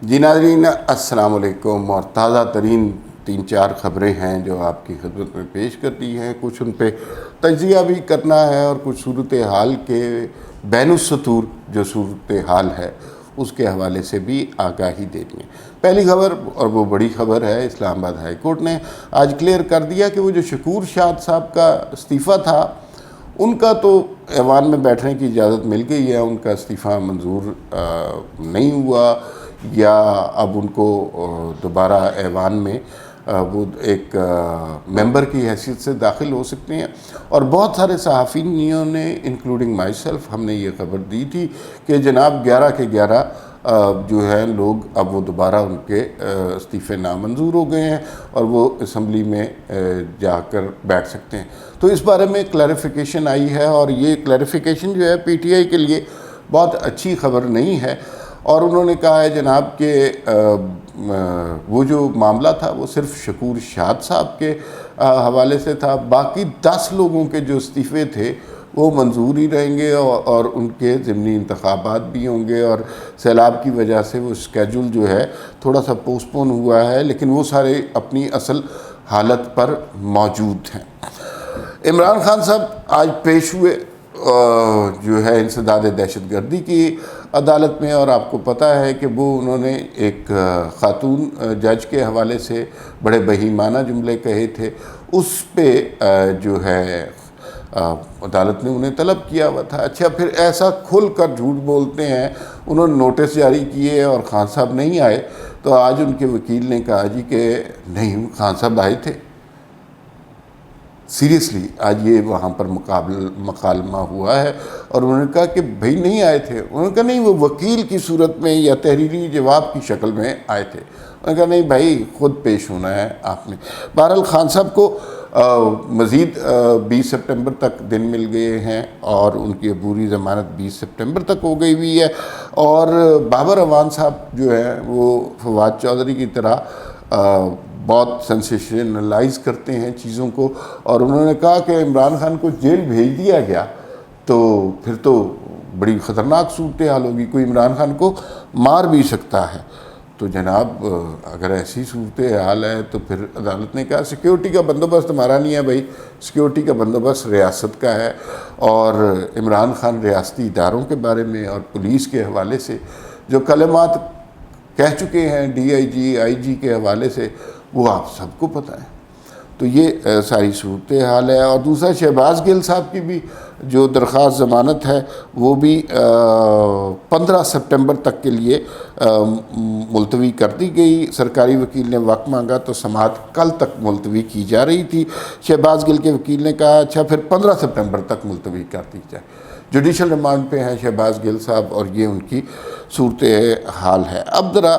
جی ناظرین السلام علیکم، اور تازہ ترین 3-4 خبریں ہیں جو آپ کی خدمت میں پیش کرتی ہیں۔ کچھ ان پہ تجزیہ بھی کرنا ہے اور کچھ صورتحال کے بین السطور جو صورتحال ہے اس کے حوالے سے بھی آگاہی دینی ہے۔ پہلی خبر، اور وہ بڑی خبر ہے، اسلام آباد ہائی کورٹ نے آج کلیئر کر دیا کہ وہ جو شکور شاد صاحب کا استعفیٰ تھا ان کا تو ایوان میں بیٹھنے کی اجازت مل گئی ہے، ان کا استعفیٰ منظور نہیں ہوا، یا اب ان کو دوبارہ ایوان میں وہ ایک ممبر کی حیثیت سے داخل ہو سکتے ہیں۔ اور بہت سارے صحافیوں نے انکلوڈنگ مائی سیلف ہم نے یہ خبر دی تھی کہ جناب 11 کے 11 جو ہے لوگ اب وہ دوبارہ ان کے استعفے نامنظور ہو گئے ہیں اور وہ اسمبلی میں جا کر بیٹھ سکتے ہیں۔ تو اس بارے میں کلیریفیکیشن آئی ہے، اور یہ کلیریفیکیشن جو ہے پی ٹی آئی کے لیے بہت اچھی خبر نہیں ہے۔ اور انہوں نے کہا ہے جناب کہ وہ جو معاملہ تھا وہ صرف شکور شاد صاحب کے حوالے سے تھا، باقی 10 لوگوں کے جو استعفے تھے وہ منظور ہی رہیں گے، اور ان کے ضمنی انتخابات بھی ہوں گے، اور سیلاب کی وجہ سے وہ اسکیجول جو ہے تھوڑا سا پوسٹ پون ہوا ہے، لیکن وہ سارے اپنی اصل حالت پر موجود ہیں۔ عمران خان صاحب آج پیش ہوئے جو ہے انسداد دہشت گردی کی عدالت میں، اور آپ کو پتہ ہے کہ وہ انہوں نے ایک خاتون جج کے حوالے سے بڑے بہیمانہ جملے کہے تھے، اس پہ جو ہے عدالت نے انہیں طلب کیا ہوا تھا۔ اچھا، پھر ایسا کھل کر جھوٹ بولتے ہیں، انہوں نے نوٹس جاری کیے اور خان صاحب نہیں آئے، تو آج ان کے وکیل نے کہا جی کہ نہیں، خان صاحب آئے تھے۔ سیریسلی آج یہ وہاں پر مکالمہ ہوا ہے، اور انہوں نے کہا کہ بھئی نہیں آئے تھے۔ انہوں نے کہا نہیں، وہ وکیل کی صورت میں یا تحریری جواب کی شکل میں آئے تھے۔ انہوں نے کہا نہیں بھائی، خود پیش ہونا ہے آپ نے۔ بہرحال خان صاحب کو مزید 20 سپٹمبر تک دن مل گئے ہیں، اور ان کی عبوری ضمانت 20 سپٹمبر تک ہو گئی ہوئی ہے۔ اور بابر اعوان صاحب جو ہیں وہ فواد چودھری کی طرح بہت سینسیشنلائز کرتے ہیں چیزوں کو، اور انہوں نے کہا کہ عمران خان کو جیل بھیج دیا گیا تو پھر تو بڑی خطرناک صورتحال ہوگی، کوئی عمران خان کو مار بھی سکتا ہے۔ تو جناب اگر ایسی صورتحال ہے تو پھر عدالت نے کہا سیکیورٹی کا بندوبست ہمارا نہیں ہے بھائی، سیکیورٹی کا بندوبست ریاست کا ہے، اور عمران خان ریاستی اداروں کے بارے میں اور پولیس کے حوالے سے جو کلمات کہہ چکے ہیں ڈی آئی جی آئی جی کے حوالے سے، وہ آپ سب کو پتہ ہے۔ تو یہ ساری صورتحال ہے۔ اور دوسرا، شہباز گل صاحب کی بھی جو درخواست ضمانت ہے وہ بھی 15 سپٹمبر تک کے لیے ملتوی کر دی گئی۔ سرکاری وکیل نے وقت مانگا تو سماعت کل تک ملتوی کی جا رہی تھی۔ شہباز گل کے وکیل نے کہا اچھا پھر 15 سپٹمبر تک ملتوی کر دی جائے۔ جوڈیشل ریمانڈ پہ ہیں شہباز گل صاحب، اور یہ ان کی صورتحال ہے۔ اب ذرا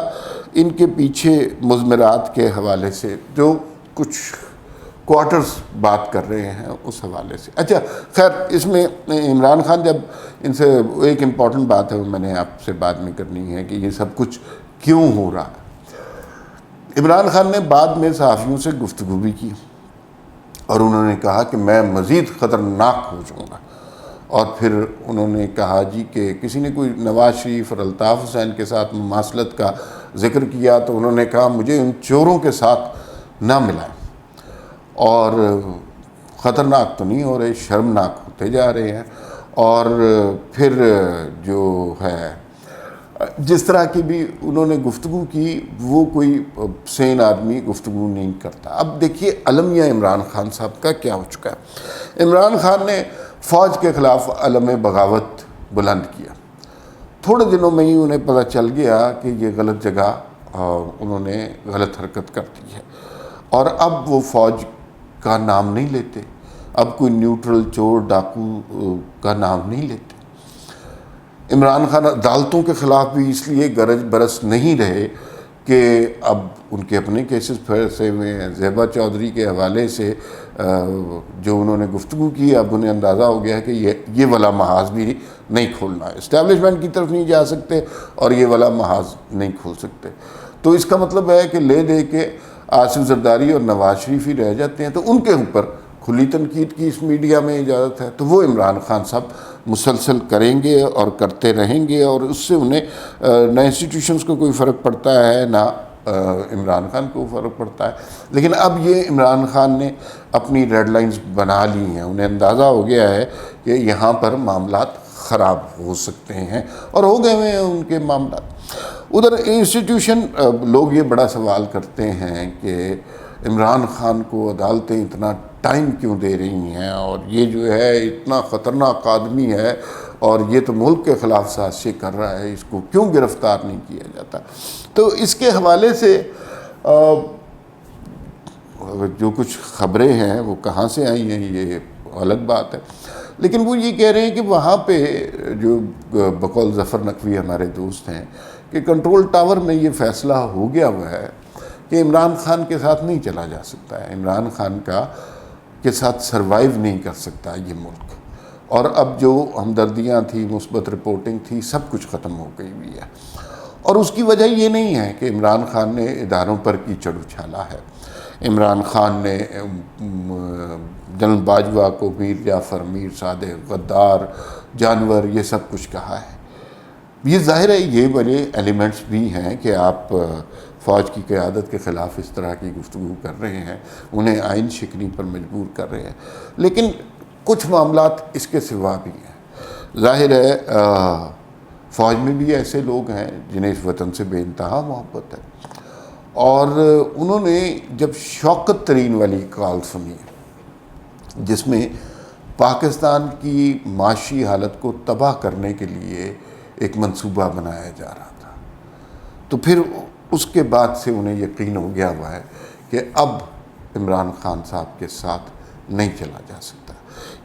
ان کے پیچھے مضمرات کے حوالے سے جو کچھ کوارٹرز بات کر رہے ہیں اس حوالے سے، اچھا خیر، اس میں عمران خان جب ان سے ایک امپورٹنٹ بات ہے وہ میں نے آپ سے بعد میں کرنی ہے کہ یہ سب کچھ کیوں ہو رہا ہے۔ عمران خان نے بعد میں صحافیوں سے گفتگو بھی کی، اور انہوں نے کہا کہ میں مزید خطرناک ہو جاؤں گا، اور پھر انہوں نے کہا جی کہ کسی نے کوئی نواز شریف اور الطاف حسین کے ساتھ مماثلت کا ذکر کیا، تو انہوں نے کہا مجھے ان چوروں کے ساتھ نہ ملائیں، اور خطرناک تو نہیں ہو رہے، شرمناک ہوتے جا رہے ہیں۔ اور پھر جو ہے جس طرح کی بھی انہوں نے گفتگو کی وہ کوئی سین آدمی گفتگو نہیں کرتا۔ اب دیکھیے علمیہ عمران خان صاحب کا کیا ہو چکا ہے۔ عمران خان نے فوج کے خلاف علم بغاوت بلند کیا، تھوڑے دنوں میں ہی انہیں پتہ چل گیا کہ یہ غلط جگہ انہوں نے غلط حرکت کر دی ہے، اور اب وہ فوج کا نام نہیں لیتے، اب کوئی نیوٹرل چور ڈاکو کا نام نہیں لیتے۔ عمران خان عدالتوں کے خلاف بھی اس لیے گرج برس نہیں رہے کہ اب ان کے اپنے کیسز پھنسے ہوئے ہیں۔ زیبا چودھری کے حوالے سے جو انہوں نے گفتگو کی، اب انہیں اندازہ ہو گیا ہے کہ یہ والا محاذ بھی نہیں کھولنا ہے، اسٹیبلشمنٹ کی طرف نہیں جا سکتے اور یہ والا محاذ نہیں کھول سکتے۔ تو اس کا مطلب ہے کہ لے دے کے آصف زرداری اور نواز شریف ہی رہ جاتے ہیں، تو ان کے اوپر کھلی تنقید کی اس میڈیا میں اجازت ہے، تو وہ عمران خان صاحب مسلسل کریں گے اور کرتے رہیں گے، اور اس سے انہیں نہ انسٹیٹیوشنز کو کوئی فرق پڑتا ہے نہ عمران خان کو فرق پڑتا ہے۔ لیکن اب یہ عمران خان نے اپنی ریڈ لائنز بنا لی ہیں، انہیں اندازہ ہو گیا ہے کہ یہاں پر معاملات خراب ہو سکتے ہیں، اور ہو گئے ہوئے ہیں ان کے معاملات۔ ادھر انسٹیٹیوشن لوگ یہ بڑا سوال کرتے ہیں کہ عمران خان کو عدالتیں اتنا ٹائم کیوں دے رہی ہیں، اور یہ جو ہے اتنا خطرناک آدمی ہے اور یہ تو ملک کے خلاف سازشیں کر رہا ہے، اس کو کیوں گرفتار نہیں کیا جاتا۔ تو اس کے حوالے سے جو کچھ خبریں ہیں وہ کہاں سے آئی ہیں یہ الگ بات ہے، لیکن وہ یہ کہہ رہے ہیں کہ وہاں پہ جو بقول ظفر نقوی ہمارے دوست ہیں کہ کنٹرول ٹاور میں یہ فیصلہ ہو گیا ہوا ہے کہ عمران خان کے ساتھ نہیں چلا جا سکتا ہے، عمران خان کے ساتھ سروائیو نہیں کر سکتا یہ ملک، اور اب جو ہمدردیاں تھیں، مثبت رپورٹنگ تھی، سب کچھ ختم ہو گئی ہوئی ہے۔ اور اس کی وجہ یہ نہیں ہے کہ عمران خان نے اداروں پر کیچڑ اچھالا ہے، عمران خان نے جنرل باجوہ کو میر جعفر، میر صادق، غدار، جانور، یہ سب کچھ کہا ہے۔ یہ ظاہر ہے یہ بڑے ایلیمنٹس بھی ہیں کہ آپ فوج کی قیادت کے خلاف اس طرح کی گفتگو کر رہے ہیں، انہیں آئین شکنی پر مجبور کر رہے ہیں، لیکن کچھ معاملات اس کے سوا بھی ہیں۔ ظاہر ہے فوج میں بھی ایسے لوگ ہیں جنہیں اس وطن سے بے انتہا محبت ہے، اور انہوں نے جب شوکت ترین والی کال سنی جس میں پاکستان کی معاشی حالت کو تباہ کرنے کے لیے ایک منصوبہ بنایا جا رہا تھا، تو پھر اس کے بعد سے انہیں یقین ہو گیا ہوا ہے کہ اب عمران خان صاحب کے ساتھ نہیں چلا جا سکتا۔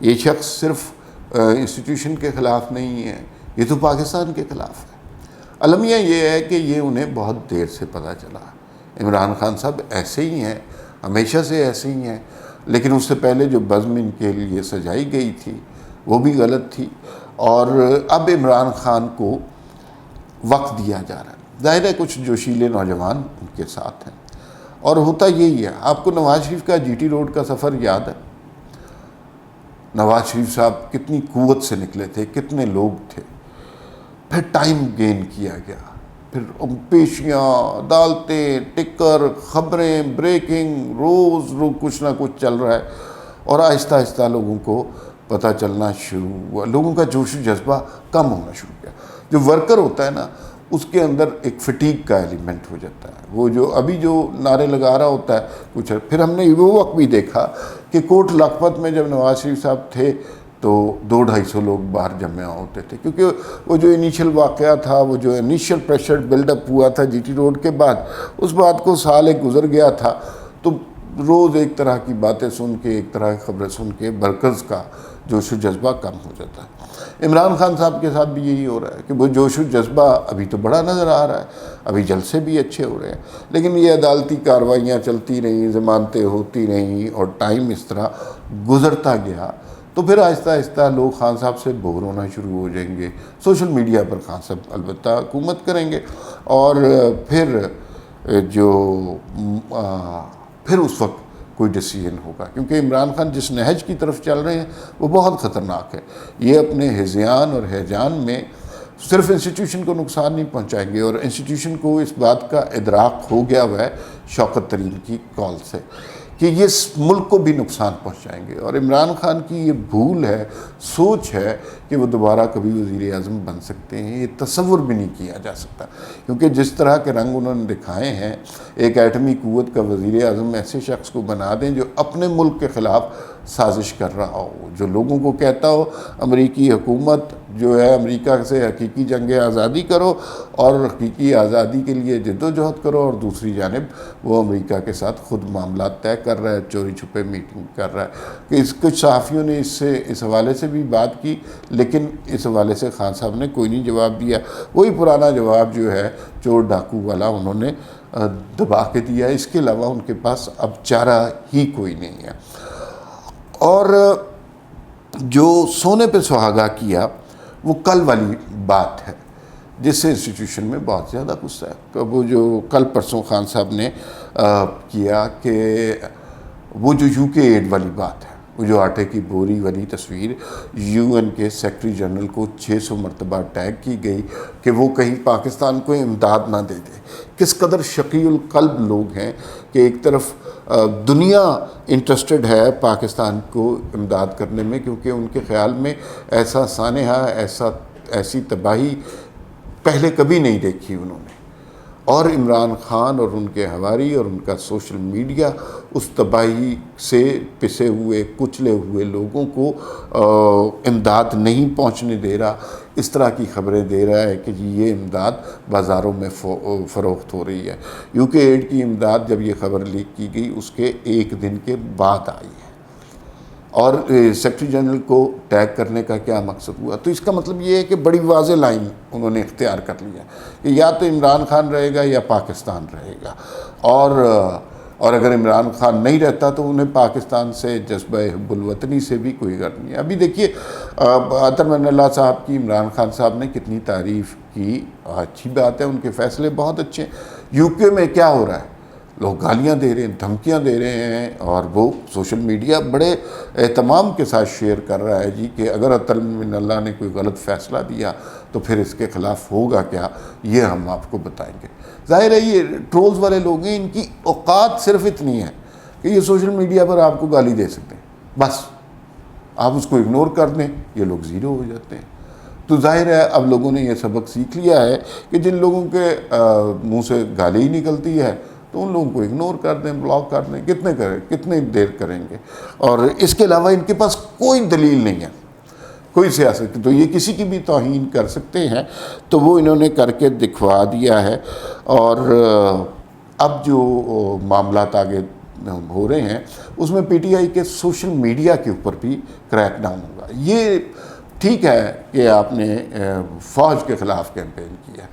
یہ شخص صرف انسٹیٹیوشن کے خلاف نہیں ہے، یہ تو پاکستان کے خلاف ہے۔ المیہ یہ ہے کہ یہ انہیں بہت دیر سے پتہ چلا، عمران خان صاحب ایسے ہی ہیں، ہمیشہ سے ایسے ہی ہیں، لیکن اس سے پہلے جو بزم ان کے لیے سجائی گئی تھی وہ بھی غلط تھی، اور اب عمران خان کو وقت دیا جا رہا ہے۔ ظاہر ہے کچھ جوشیلے نوجوان ان کے ساتھ ہیں، اور ہوتا یہی ہے۔ آپ کو نواز شریف کا جی ٹی روڈ کا سفر یاد ہے؟ نواز شریف صاحب کتنی قوت سے نکلے تھے، کتنے لوگ تھے، پھر ٹائم گین کیا گیا، پھر پیشیاں، عدالتیں، ٹکر، خبریں، بریکنگ، روز کچھ نہ کچھ چل رہا ہے، اور آہستہ آہستہ لوگوں کو پتہ چلنا شروع ہوا، لوگوں کا جوش و جذبہ کم ہونا شروع کیا۔ جو ورکر ہوتا ہے نا، اس کے اندر ایک فٹیگ کا ایلیمنٹ ہو جاتا ہے، وہ جو ابھی جو نعرے لگا رہا ہوتا ہے کچھ۔ پھر ہم نے وہ وقت بھی دیکھا کہ کوٹ لکھپت میں جب نواز شریف صاحب تھے تو 200-250 لوگ باہر جمع ہوتے تھے، کیونکہ وہ جو انیشل واقعہ تھا، وہ جو انیشل پریشر بلڈ اپ ہوا تھا جی ٹی روڈ کے بعد، اس بات کو سال ایک گزر گیا تھا، تو روز ایک طرح کی باتیں سن کے، ایک طرح کی خبریں سن کے برکز کا جوش و جذبہ کم ہو جاتا ہے۔ عمران خان صاحب کے ساتھ بھی یہی ہو رہا ہے کہ وہ جوش و جذبہ ابھی تو بڑا نظر آ رہا ہے، ابھی جلسے بھی اچھے ہو رہے ہیں، لیکن یہ عدالتی کارروائیاں چلتی رہیں، ضمانتیں ہوتی رہیں، اور ٹائم اس طرح گزرتا گیا، تو پھر آہستہ آہستہ لوگ خان صاحب سے بور ہونا شروع ہو جائیں گے۔ سوشل میڈیا پر خان صاحب البتہ حکومت کریں گے، اور پھر پھر اس وقت کوئی ڈیسیژن ہوگا، کیونکہ عمران خان جس نہج کی طرف چل رہے ہیں وہ بہت خطرناک ہے۔ یہ اپنے ہذیان اور ہیجان میں صرف انسٹیٹیوشن کو نقصان نہیں پہنچائیں گے، اور انسٹیٹیوشن کو اس بات کا ادراک ہو گیا ہوا ہے شوکت ترین کی کال سے کہ یہ اس ملک کو بھی نقصان پہنچائیں گے، اور عمران خان کی یہ بھول ہے، سوچ ہے کہ وہ دوبارہ کبھی وزیر اعظم بن سکتے ہیں، یہ تصور بھی نہیں کیا جا سکتا، کیونکہ جس طرح کے رنگ انہوں نے دکھائے ہیں، ایک ایٹمی قوت کا وزیر اعظم ایسے شخص کو بنا دیں جو اپنے ملک کے خلاف سازش کر رہا ہو، جو لوگوں کو کہتا ہو امریکی حکومت جو ہے امریکہ سے حقیقی جنگ آزادی کرو اور حقیقی آزادی کے لیے جد و جہد کرو، اور دوسری جانب وہ امریکہ کے ساتھ خود معاملات طے کر رہا ہے، چوری چھپے میٹنگ کر رہا ہے۔ کہ کچھ صحافیوں نے اس حوالے سے بھی بات کی، لیکن اس حوالے سے خان صاحب نے کوئی نہیں جواب دیا، وہی پرانا جواب جو ہے چور ڈاکو والا انہوں نے دبا کے دیا، اس کے علاوہ ان کے پاس اب چارہ ہی کوئی نہیں ہے۔ اور جو سونے پہ سہاگا کیا وہ کل والی بات ہے، جس سے انسٹیٹیوشن میں بہت زیادہ غصہ ہے۔ وہ جو کل پرسوں خان صاحب نے کیا کہ وہ جو یو کے ایڈ والی بات ہے، وہ جو آٹے کی بوری والی تصویر UN کے سیکرٹری جنرل کو 600 مرتبہ ٹیگ کی گئی کہ وہ کہیں پاکستان کو امداد نہ دے دے. کس قدر شقی القلب لوگ ہیں کہ ایک طرف دنیا انٹرسٹڈ ہے پاکستان کو امداد کرنے میں، کیونکہ ان کے خیال میں ایسا سانحہ، ایسی تباہی پہلے کبھی نہیں دیکھی انہوں نے. اور عمران خان اور ان کے حواری اور ان کا سوشل میڈیا اس تباہی سے پسے ہوئے کچلے ہوئے لوگوں کو امداد نہیں پہنچنے دے رہا. اس طرح کی خبریں دے رہا ہے کہ جی یہ امداد بازاروں میں فروخت ہو رہی ہے. UK-8 کی امداد جب یہ خبر لیک کی گئی اس کے ایک دن کے بعد آئی ہے. اور سیکرٹری جنرل کو ٹیگ کرنے کا کیا مقصد ہوا؟ تو اس کا مطلب یہ ہے کہ بڑی واضح لائن انہوں نے اختیار کر لیا کہ یا تو عمران خان رہے گا یا پاکستان رہے گا. اور اگر عمران خان نہیں رہتا تو انہیں پاکستان سے جذبہ حب الوطنی سے بھی کوئی غرض نہیں ہے. ابھی دیکھیے عطر من اللہ صاحب کی عمران خان صاحب نے کتنی تعریف کی، اچھی بات ہے، ان کے فیصلے بہت اچھے ہیں. UK میں کیا ہو رہا ہے؟ لوگ گالیاں دے رہے ہیں، دھمکیاں دے رہے ہیں، اور وہ سوشل میڈیا بڑے اہتمام کے ساتھ شیئر کر رہا ہے جی کہ اگر عطر من اللہ نے کوئی غلط فیصلہ دیا تو پھر اس کے خلاف ہوگا کیا، یہ ہم آپ کو بتائیں گے. ظاہر ہے یہ ٹرولز والے لوگ ہیں، ان کی اوقات صرف اتنی ہے کہ یہ سوشل میڈیا پر آپ کو گالی دے سکتے ہیں، بس آپ اس کو اگنور کر دیں، یہ لوگ زیرو ہو جاتے ہیں. تو ظاہر ہے اب لوگوں نے یہ سبق سیکھ لیا ہے کہ جن لوگوں کے منہ سے گالی ہی نکلتی ہے تو ان لوگوں کو اگنور کر دیں، بلاک کر دیں. کتنے دیر کریں گے؟ اور اس کے علاوہ ان کے پاس کوئی دلیل نہیں ہے، کوئی سیاست. تو یہ کسی کی بھی توہین کر سکتے ہیں، تو وہ انہوں نے کر کے دکھوا دیا ہے. اور اب جو معاملات آگے ہو رہے ہیں اس میں PTI کے سوشل میڈیا کے اوپر بھی کریک ڈاؤن ہوگا. یہ ٹھیک ہے کہ آپ نے فوج کے خلاف کیمپین کیا،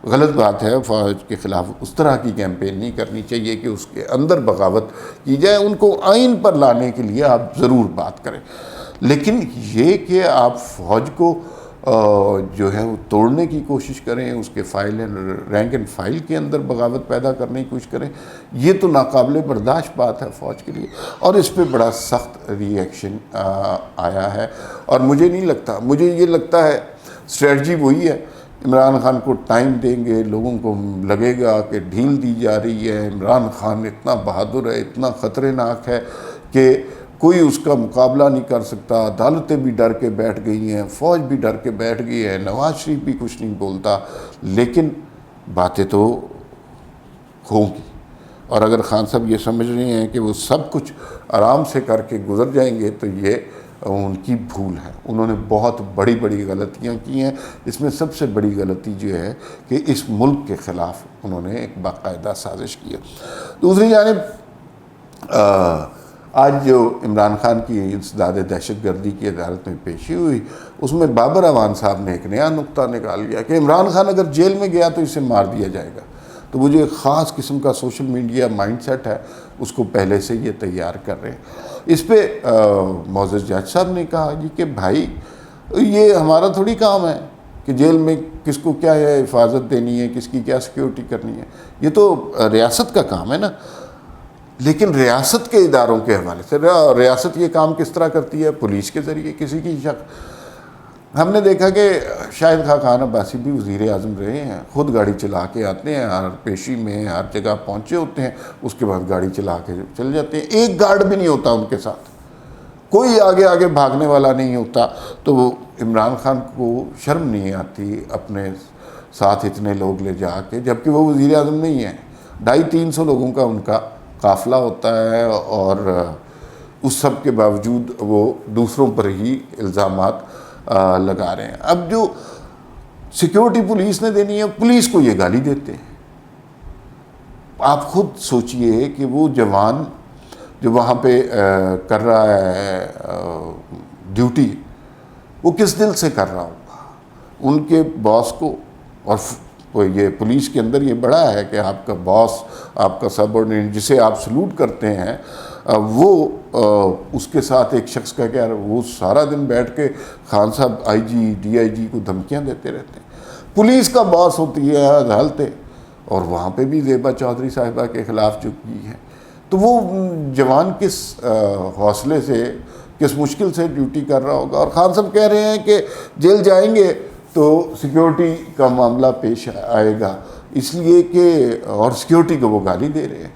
غلط بات ہے. فوج کے خلاف اس طرح کی کیمپین نہیں کرنی چاہیے کہ اس کے اندر بغاوت کی جائے. ان کو آئین پر لانے کے لیے آپ ضرور بات کریں، لیکن یہ کہ آپ فوج کو جو ہے وہ توڑنے کی کوشش کریں، اس کے رینک اینڈ فائل کے اندر بغاوت پیدا کرنے کی کوشش کریں، یہ تو ناقابل برداشت بات ہے فوج کے لیے. اور اس پہ بڑا سخت ری ایکشن آیا ہے. اور مجھے نہیں لگتا، مجھے یہ لگتا ہے اسٹریٹجی وہی ہے. عمران خان کو ٹائم دیں گے، لوگوں کو لگے گا کہ ڈھیل دی جا رہی ہے، عمران خان اتنا بہادر ہے، اتنا خطرناک ہے کہ کوئی اس کا مقابلہ نہیں کر سکتا. عدالتیں بھی ڈر کے بیٹھ گئی ہیں، فوج بھی ڈر کے بیٹھ گئی ہے، نواز شریف بھی کچھ نہیں بولتا. لیکن باتیں تو ہوگی. اور اگر خان صاحب یہ سمجھ رہے ہیں کہ وہ سب کچھ آرام سے کر کے گزر جائیں گے تو یہ ان کی بھول ہے. انہوں نے بہت بڑی بڑی غلطیاں کی ہیں. اس میں سب سے بڑی غلطی جو ہے کہ اس ملک کے خلاف انہوں نے ایک باقاعدہ سازش کی ہے. دوسری جانب آج جو عمران خان کی انسداد دہشت گردی کی عدالت میں پیشی ہوئی، اس میں بابر اعوان صاحب نے ایک نیا نقطہ نکال لیا کہ عمران خان اگر جیل میں گیا تو اسے مار دیا جائے گا. تو وہ جو ایک خاص قسم کا سوشل میڈیا مائنڈ سیٹ ہے اس کو پہلے سے یہ تیار کر رہے ہیں. اس پہ معزز جج صاحب نے کہا جی کہ بھائی یہ ہمارا تھوڑی کام ہے کہ جیل میں کس کو کیا ہے حفاظت دینی ہے، کس کی کیا سیکیورٹی کرنی ہے، یہ تو ریاست کا کام ہے نا. لیکن ریاست کے اداروں کے حوالے سے ریاست یہ کام کس طرح کرتی ہے؟ پولیس کے ذریعے. کسی کی ہم نے دیکھا کہ شاہد خاقان عباسی بھی وزیر اعظم رہے ہیں، خود گاڑی چلا کے آتے ہیں، ہر پیشی میں ہر جگہ پہنچے ہوتے ہیں، اس کے بعد گاڑی چلا کے چل جاتے ہیں. ایک گارڈ بھی نہیں ہوتا ان کے ساتھ، کوئی آگے آگے بھاگنے والا نہیں ہوتا. تو وہ عمران خان کو شرم نہیں آتی اپنے ساتھ اتنے لوگ لے جا کے، جبکہ وہ وزیر اعظم نہیں ہیں. 250-300 لوگوں کا ان کا قافلہ ہوتا ہے، اور اس سب کے باوجود وہ دوسروں پر ہی الزامات لگا رہے ہیں. اب جو سیکیورٹی پولیس نے دینی ہے، پولیس کو یہ گالی دیتے ہیں. آپ خود سوچئے کہ وہ جوان جو وہاں پہ کر رہا ہے ڈیوٹی، وہ کس دل سے کر رہا ہوگا. ان کے باس کو، اور یہ پولیس کے اندر یہ بڑا ہے کہ آپ کا باس، آپ کا سب آرڈینیٹ جسے آپ سلوٹ کرتے ہیں، وہ اس کے ساتھ ایک شخص کا کیا، وہ سارا دن بیٹھ کے خان صاحب IG DIG کو دھمکیاں دیتے رہتے ہیں. پولیس کا باس ہوتی ہے عدالتیں، اور وہاں پہ بھی زیبا چودھری صاحبہ کے خلاف جو کی ہے. تو وہ جوان کس حوصلے سے کس مشکل سے ڈیوٹی کر رہا ہوگا. اور خان صاحب کہہ رہے ہیں کہ جیل جائیں گے تو سیکیورٹی کا معاملہ پیش آئے گا، اس لیے کہ اور سیکیورٹی کو وہ گالی دے رہے ہیں.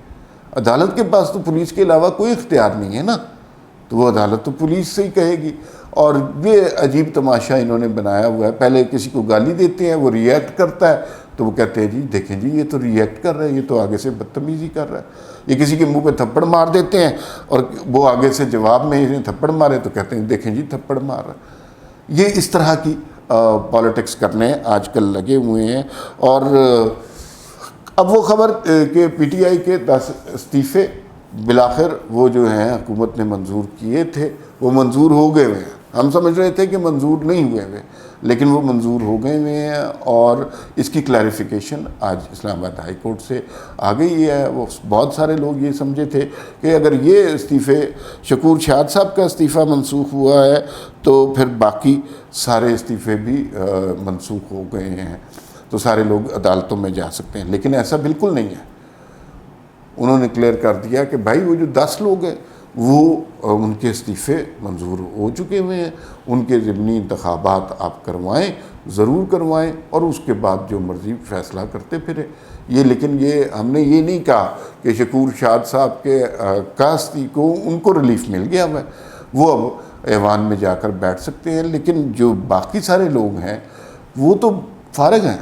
عدالت کے پاس تو پولیس کے علاوہ کوئی اختیار نہیں ہے نا، تو وہ عدالت تو پولیس سے ہی کہے گی. اور یہ عجیب تماشا انہوں نے بنایا ہوا ہے، پہلے کسی کو گالی دیتے ہیں، وہ ری ایکٹ کرتا ہے تو وہ کہتے ہیں جی دیکھیں جی یہ تو ری ایکٹ کر رہا ہے، یہ تو آگے سے بدتمیزی کر رہا ہے. یہ کسی کے منہ پہ تھپڑ مار دیتے ہیں اور وہ آگے سے جواب میں انہیں تھپڑ مارے تو کہتے ہیں دیکھیں جی تھپڑ مار رہا ہے. یہ اس طرح کی پالیٹکس کرنے آج کل لگے ہوئے ہیں. اور اب وہ خبر کہ پی ٹی آئی کے 10 استعفے بالآخر وہ جو ہیں حکومت نے منظور کیے تھے وہ منظور ہو گئے ہوئے ہیں. ہم سمجھ رہے تھے کہ منظور نہیں ہوئے ہوئے، لیکن وہ منظور ہو گئے ہوئے ہیں. اور اس کی کلیریفیکیشن آج اسلام آباد ہائی کورٹ سے آ گئی ہے. وہ بہت سارے لوگ یہ سمجھے تھے کہ اگر یہ استعفے شکور شاد صاحب کا استعفیٰ منسوخ ہوا ہے تو پھر باقی سارے استعفے بھی منسوخ ہو گئے ہیں، تو سارے لوگ عدالتوں میں جا سکتے ہیں. لیکن ایسا بالکل نہیں ہے. انہوں نے کلیئر کر دیا کہ بھائی وہ جو 10 لوگ ہیں وہ ان کے استعفے منظور ہو چکے ہوئے ہیں، ان کے ضمنی انتخابات آپ کروائیں، ضرور کروائیں، اور اس کے بعد جو مرضی فیصلہ کرتے پھرے. یہ لیکن یہ ہم نے یہ نہیں کہا کہ شکور شاد صاحب کے کاستی کو ان کو ریلیف مل گیا ہوا ہے، وہ اب ایوان میں جا کر بیٹھ سکتے ہیں. لیکن جو باقی سارے لوگ ہیں وہ تو فارغ ہیں،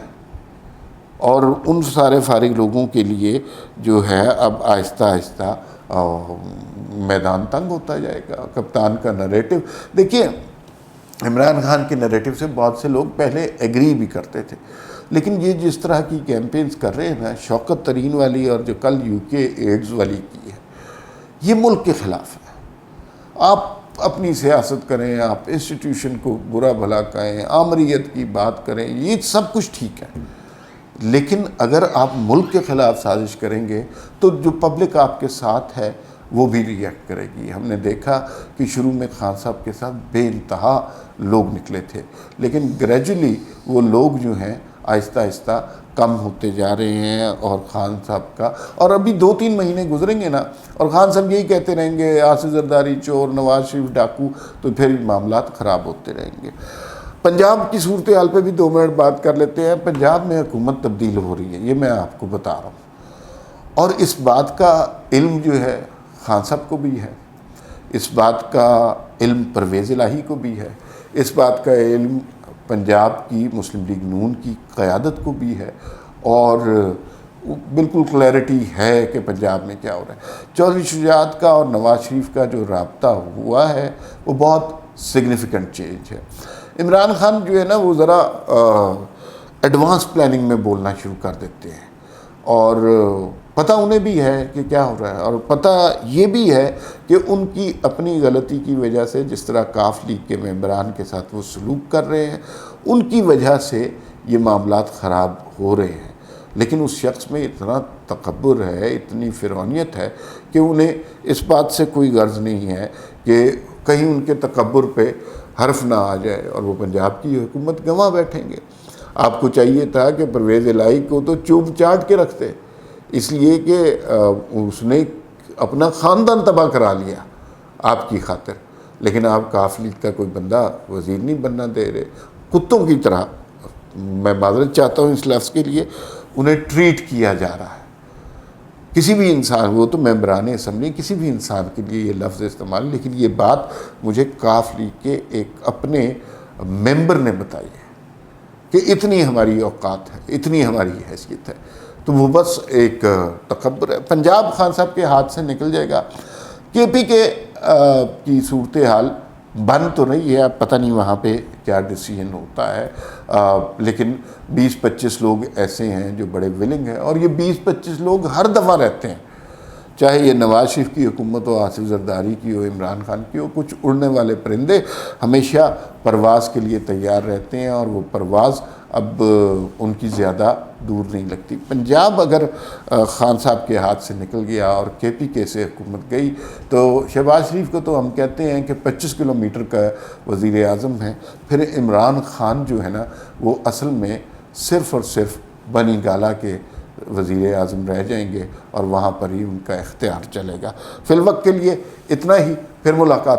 اور ان سارے فارغ لوگوں کے لیے جو ہے اب آہستہ آہستہ میدان تنگ ہوتا جائے گا. کپتان کا نریٹو دیکھیے، عمران خان کے نریٹو سے بہت سے لوگ پہلے ایگری بھی کرتے تھے، لیکن یہ جس طرح کی کیمپینز کر رہے ہیں نا، شوکت ترین والی اور جو کل یو کے ایڈز والی کی ہے، یہ ملک کے خلاف ہے. آپ اپنی سیاست کریں، آپ انسٹیٹیوشن کو برا بھلا کہیں، آمریت کی بات کریں، یہ سب کچھ ٹھیک ہے، لیکن اگر آپ ملک کے خلاف سازش کریں گے تو جو پبلک آپ کے ساتھ ہے وہ بھی ری ایکٹ کرے گی. ہم نے دیکھا کہ شروع میں خان صاحب کے ساتھ بے انتہا لوگ نکلے تھے، لیکن گریجولی وہ لوگ جو ہیں آہستہ آہستہ کم ہوتے جا رہے ہیں. اور خان صاحب کا اور ابھی 2-3 مہینے گزریں گے نا، اور خان صاحب یہی کہتے رہیں گے آصف زرداری چور، نواز شریف ڈاکو، تو پھر معاملات خراب ہوتے رہیں گے. پنجاب کی صورتحال پہ بھی 2 منٹ بات کر لیتے ہیں. پنجاب میں حکومت تبدیل ہو رہی ہے، یہ میں آپ کو بتا رہا ہوں، اور اس بات کا علم جو ہے خان صاحب کو بھی ہے، اس بات کا علم پرویز الہی کو بھی ہے، اس بات کا علم پنجاب کی مسلم لیگ نون کی قیادت کو بھی ہے، اور بالکل کلیئرٹی ہے کہ پنجاب میں کیا ہو رہا ہے. چودھری شجاعت کا اور نواز شریف کا جو رابطہ ہوا ہے وہ بہت سگنیفیکنٹ چینج ہے. عمران خان جو ہے نا وہ ذرا ایڈوانس پلاننگ میں بولنا شروع کر دیتے ہیں، اور پتہ انہیں بھی ہے کہ کیا ہو رہا ہے، اور پتہ یہ بھی ہے کہ ان کی اپنی غلطی کی وجہ سے جس طرح کاف لیگ کے ممبران کے ساتھ وہ سلوک کر رہے ہیں، ان کی وجہ سے یہ معاملات خراب ہو رہے ہیں. لیکن اس شخص میں اتنا تکبر ہے، اتنی فرعونیت ہے کہ انہیں اس بات سے کوئی غرض نہیں ہے کہ کہیں ان کے تکبر پہ حرف نہ آ جائے اور وہ پنجاب کی حکومت گنوا بیٹھیں گے. آپ کو چاہیے تھا کہ پرویز الہی کو تو چوب چاٹ کے رکھتے، اس لیے کہ اس نے اپنا خاندان تباہ کرا لیا آپ کی خاطر، لیکن آپ کاف لیگ کا کوئی بندہ وزیر نہیں بننا دے رہے. کتوں کی طرح، میں معذرت چاہتا ہوں اس لفظ کے لیے، انہیں ٹریٹ کیا جا رہا ہے. کسی بھی انسان، وہ تو ممبران اسمبلی، کسی بھی انسان کے لیے یہ لفظ استعمال، لیکن یہ بات مجھے کاف لیگ کے ایک اپنے ممبر نے بتائی ہے کہ اتنی ہماری اوقات ہے، اتنی ہماری حیثیت ہے. تو وہ بس ایک تکبر ہے. پنجاب خان صاحب کے ہاتھ سے نکل جائے گا. کے پی کے کی صورتحال بن تو نہیں ہے، اب پتہ نہیں وہاں پہ کیا ڈیسیژن ہوتا ہے، لیکن 20-25 لوگ ایسے ہیں جو بڑے ولنگ ہیں، اور یہ 20-25 لوگ ہر دفعہ رہتے ہیں، چاہے یہ نواز شریف کی حکومت ہو، آصف زرداری کی ہو، عمران خان کی ہو. کچھ اڑنے والے پرندے ہمیشہ پرواز کے لیے تیار رہتے ہیں، اور وہ پرواز اب ان کی زیادہ دور نہیں لگتی. پنجاب اگر خان صاحب کے ہاتھ سے نکل گیا اور کے پی کے سے حکومت گئی تو شہباز شریف کو تو ہم کہتے ہیں کہ 25 کلومیٹر کا وزیر اعظم ہے. پھر عمران خان جو ہے نا وہ اصل میں صرف اور صرف بنی گالہ کے وزیر اعظم رہ جائیں گے، اور وہاں پر ہی ان کا اختیار چلے گا. فی الوقت کے لیے اتنا ہی، پھر ملاقات.